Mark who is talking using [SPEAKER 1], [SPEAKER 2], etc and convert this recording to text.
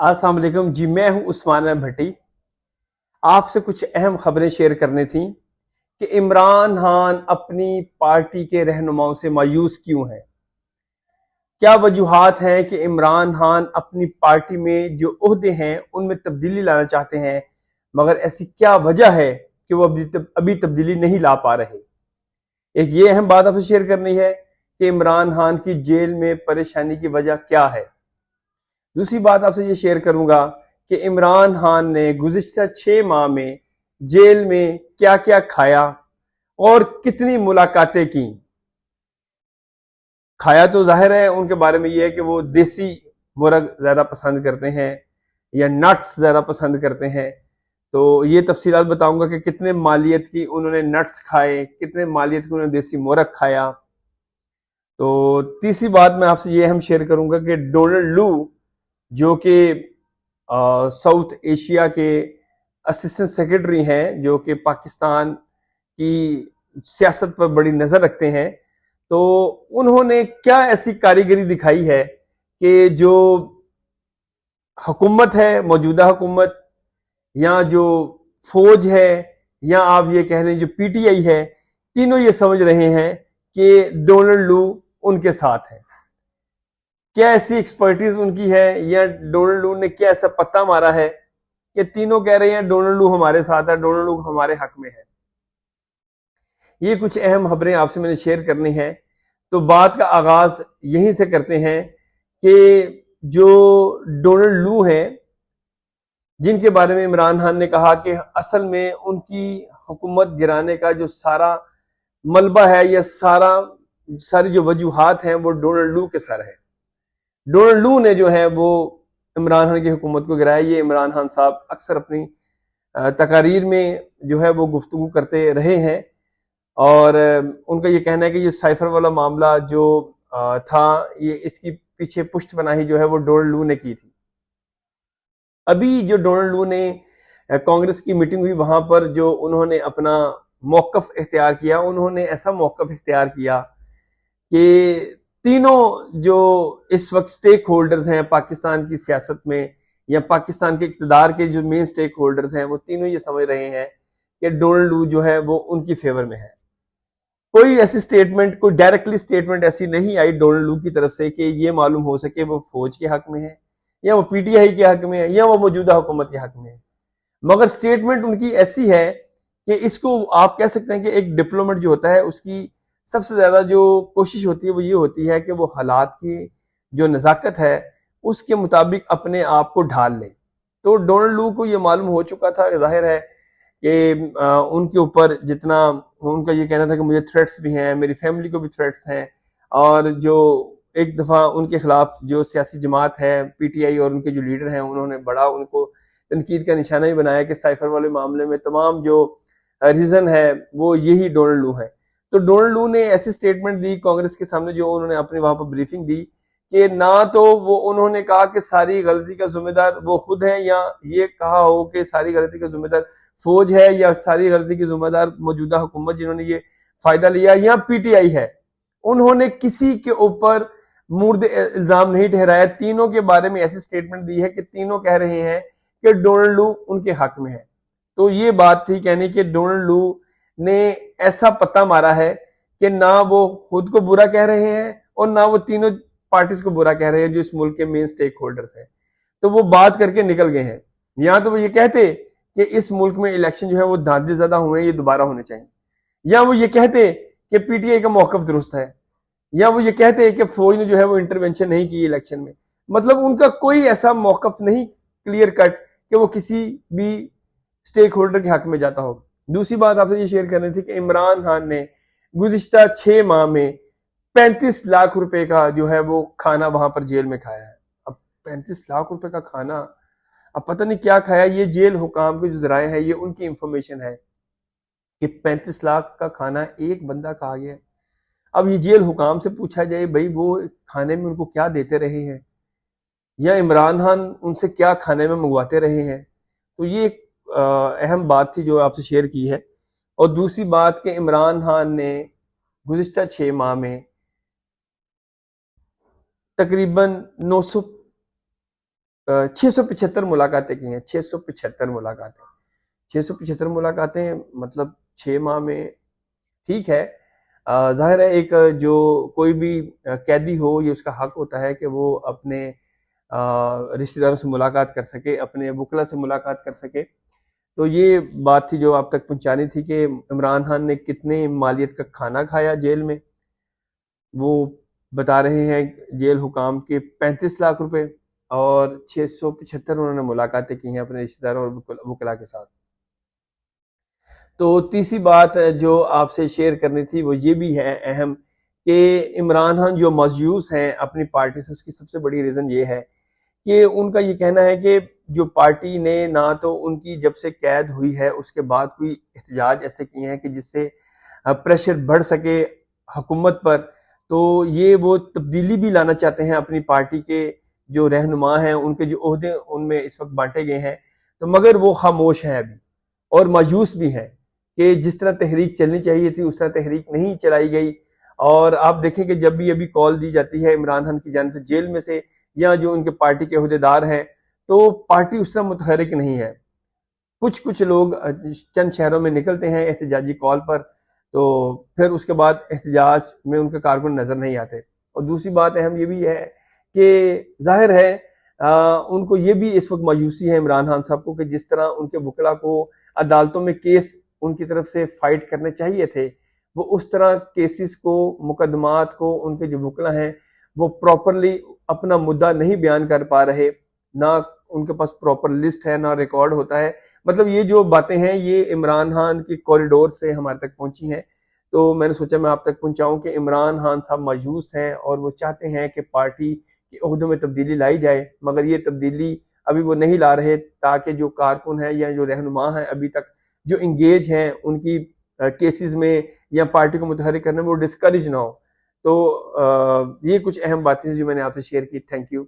[SPEAKER 1] अस्सलाम वालेकुम जी। मैं हूं उस्मान भट्टी। आपसे कुछ अहम खबरें शेयर करनी थी कि इमरान खान अपनी पार्टी के रहनुमाओं से मायूस क्यों है। क्या वजूहात हैं कि इमरान खान अपनी पार्टी में जो ओहदे हैं उनमें तब्दीली लाना चाहते हैं, मगर ऐसी क्या वजह है कि वो अभी तब्दीली नहीं ला पा रहे। एक ये अहम बात आपसे शेयर करनी है कि इमरान खान की जेल में परेशानी की वजह क्या है। दूसरी बात आपसे ये शेयर करूंगा कि इमरान खान ने गुज़िश्ता 6 माह में जेल में क्या क्या खाया और कितनी मुलाकातें की। खाया तो जाहिर है उनके बारे में ये है कि वो देसी मुर्ग ज्यादा पसंद करते हैं या नट्स ज्यादा पसंद करते हैं। तो ये तफसीलात बताऊंगा कि कितने मालियत की उन्होंने नट्स खाए, कितने मालियत की उन्होंने देसी मुर्ग खाया। तो तीसरी बात मैं आपसे ये हम शेयर करूंगा कि डोनाल्ड लू जो कि साउथ एशिया के असिस्टेंट सेक्रेटरी हैं, जो कि पाकिस्तान की सियासत पर बड़ी नजर रखते हैं, तो उन्होंने क्या ऐसी कारीगरी दिखाई है कि जो हुकूमत है, मौजूदा हुकूमत, या जो फौज है, या आप ये कह लें जो पीटीआई है, तीनों ये समझ रहे हैं कि डोनाल्ड लू उनके साथ है। क्या ऐसी एक्सपर्टीज उनकी है या डोनाल्ड लू ने क्या ऐसा पत्ता मारा है कि तीनों कह रहे हैं डोनाल्ड लू हमारे साथ है, डोनाल्ड लू हमारे हक में है। ये कुछ अहम खबरें आपसे मैंने शेयर करनी है। तो बात का आगाज यहीं से करते हैं कि जो डोनाल्ड लू हैं, जिनके बारे में इमरान खान ने कहा कि असल में उनकी हुकूमत गिराने का जो सारा मलबा है या सारी जो वजूहात हैं वो डोनाल्ड लू के सर है। डोनाल्ड लू ने जो है वो इमरान खान की हुकूमत को गिराया। ये इमरान खान साहब अक्सर अपनी तकारीर में जो है वो गुफ्तगू करते रहे हैं, और उनका ये कहना है कि ये साइफर वाला मामला जो था, ये इसकी पीछे पुष्ट पनाही जो है वो डोनाल्ड लू ने की थी। अभी जो डोनाल्ड लू ने कांग्रेस की मीटिंग हुई, वहां पर जो उन्होंने अपना मौकफ इख्तियार किया, उन्होंने ऐसा मौकफ इख्तियार किया कि तीनों जो इस वक्त स्टेक होल्डर्स हैं पाकिस्तान की सियासत में, या पाकिस्तान के इक़्तिदार के जो मेन स्टेक होल्डर्स हैं, वो तीनों ये समझ रहे हैं कि डोनाल्ड लू जो है वो उनकी फेवर में है। कोई ऐसी स्टेटमेंट, कोई डायरेक्टली स्टेटमेंट ऐसी नहीं आई डोनाल्ड लू की तरफ से कि ये मालूम हो सके वो फौज के हक में है, या वो पीटीआई के हक में है, या वो मौजूदा हुकूमत के हक में है। मगर स्टेटमेंट उनकी ऐसी है कि इसको आप कह सकते हैं कि एक डिप्लोमेट जो होता है उसकी सबसे ज्यादा जो कोशिश होती है वो ये होती है कि वो हालात की जो नज़ाकत है उसके मुताबिक अपने आप को ढाल ले। तो डोनाल्ड लू को ये मालूम हो चुका था, जाहिर है कि उनके ऊपर जितना, उनका ये कहना था कि मुझे थ्रेट्स भी हैं, मेरी फैमिली को भी थ्रेट्स हैं, और जो एक दफ़ा उनके खिलाफ जो सियासी जमात है पीटीआई और उनके जो लीडर हैं उन्होंने बड़ा उनको तनकीद का निशाना ही बनाया कि साइफर वाले मामले में तमाम जो रीज़न है वो यही डोनाल्ड लू है। तो डोनाल्ड लू ने ऐसी स्टेटमेंट दी कांग्रेस के सामने, जो उन्होंने अपने वहां पर ब्रीफिंग दी, कि ना तो वो उन्होंने कहा कि सारी गलती का जिम्मेदार वो खुद है, या ये कहा हो कि सारी गलती का जिम्मेदार फौज है, या सारी गलती की जिम्मेदार मौजूदा हुकूमत जिन्होंने ये फायदा लिया, या पीटीआई है। उन्होंने किसी के ऊपर मुर्द इल्जाम नहीं ठहराया। तीनों के बारे में ऐसी स्टेटमेंट दी है कि तीनों कह रहे हैं कि डोनाल्ड लू उनके हक में है। तो ये बात थी कहने कि डोनाल्ड लू ने ऐसा पत्ता मारा है कि ना वो खुद को बुरा कह रहे हैं और ना वो तीनों पार्टीज को बुरा कह रहे हैं जो इस मुल्क के मेन स्टेक होल्डर्स हैं। तो वो बात करके निकल गए हैं। या तो वो ये कहते कि इस मुल्क में इलेक्शन जो है वो धांधली ज्यादा हुए हैं, ये दोबारा होने चाहिए, या वो ये कहते कि पीटीआई का मौकफ दुरुस्त है, या वो ये कहते हैं कि फौज ने जो है वो इंटरवेंशन नहीं की इलेक्शन में। मतलब उनका कोई ऐसा मौकफ नहीं क्लियर कट कि वो किसी भी स्टेक होल्डर के हक में जाता हो। दूसरी बात आपसे ये शेयर करनी थी कि इमरान खान ने गुज़िश्ता 6 माह में 35 लाख रुपए का जो है वो खाना वहां पर जेल में खाया है। अब 35 लाख रुपए का खाना, अब पता नहीं क्या खाया। ये जेल हुकाम के जो जराए हैं ये उनकी इंफॉर्मेशन है कि 35 लाख का खाना एक बंदा खा गया। अब ये जेल हुकाम से पूछा जाए भाई वो खाने में उनको क्या देते रहे हैं, या इमरान खान उनसे क्या खाने में मंगवाते रहे हैं। तो ये एक अहम बात थी जो आपसे शेयर की है। और दूसरी बात कि इमरान खान ने गुज़िश्ता 6 माह में तकरीबन 900 675 मुलाकातें की हैं, 675 मुलाकातें। 675 मुलाकातें मतलब 6 माह में, ठीक है। ज़ाहिर है एक जो कोई भी कैदी हो, ये उसका हक होता है कि वो अपने रिश्तेदारों से मुलाकात कर सके, अपने वकला से मुलाकात कर सके। तो ये बात थी जो आप तक पहुंचानी थी कि इमरान खान ने कितने मालियत का खाना खाया जेल में। वो बता रहे हैं जेल हुकाम के 35 लाख रुपए, और 675 उन्होंने मुलाकातें की हैं अपने रिश्तेदारों और वकला के साथ। तो तीसरी बात जो आपसे शेयर करनी थी वो ये भी है अहम, कि इमरान खान जो मायूस हैं अपनी पार्टी से, उसकी सबसे बड़ी रीज़न ये है कि उनका ये कहना है कि जो पार्टी ने ना तो उनकी जब से कैद हुई है उसके बाद कोई एहतजाज ऐसे किए हैं कि जिससे प्रेशर बढ़ सके हुकूमत पर। तो ये वो तब्दीली भी लाना चाहते हैं अपनी पार्टी के जो रहनुमा हैं, उनके जो ओहदे उनमें इस वक्त बांटे गए हैं। तो मगर वो खामोश हैं अभी, और मायूस भी हैं कि जिस तरह तहरीक चलनी चाहिए थी उस तरह तहरीक नहीं चलाई गई। और आप देखें कि जब भी अभी कॉल दी जाती है इमरान खान की जानिब से जेल में से, या जो उनके पार्टी के अहदेदार हैं, तो पार्टी उस तरह मुतहरिक नहीं है। कुछ कुछ लोग चंद शहरों में निकलते हैं एहतजाजी कॉल पर, तो फिर उसके बाद एहतजाज में उनके कारकुन नजर नहीं आते। और दूसरी बात अहम ये भी है कि जाहिर है उनको ये भी इस वक्त मायूसी है इमरान खान साहब को कि जिस तरह उनके वकला को अदालतों में केस उनकी तरफ से फाइट करने चाहिए थे, वो उस तरह केसेस को, मुकदमात को उनके जो वकला हैं वो प्रॉपरली अपना मुद्दा नहीं बयान कर पा रहे, ना उनके पास प्रॉपर लिस्ट है, ना रिकॉर्ड होता है। मतलब ये जो बातें हैं ये इमरान खान के कॉरिडोर से हमारे तक पहुंची हैं। तो मैंने सोचा मैं आप तक पहुंचाऊं कि इमरान खान साहब मायूस हैं और वो चाहते हैं कि पार्टी के ओहदों में तब्दीली लाई जाए, मगर ये तब्दीली अभी वो नहीं ला रहे, ताकि जो कारकुन है या जो रहनुमा है अभी तक जो इंगेज हैं उनकी केसेस में या पार्टी को मुतहरिक करने में, वो डिस्करेज ना हो। तो ये कुछ अहम बातें जो मैंने आपसे शेयर की। Thank you.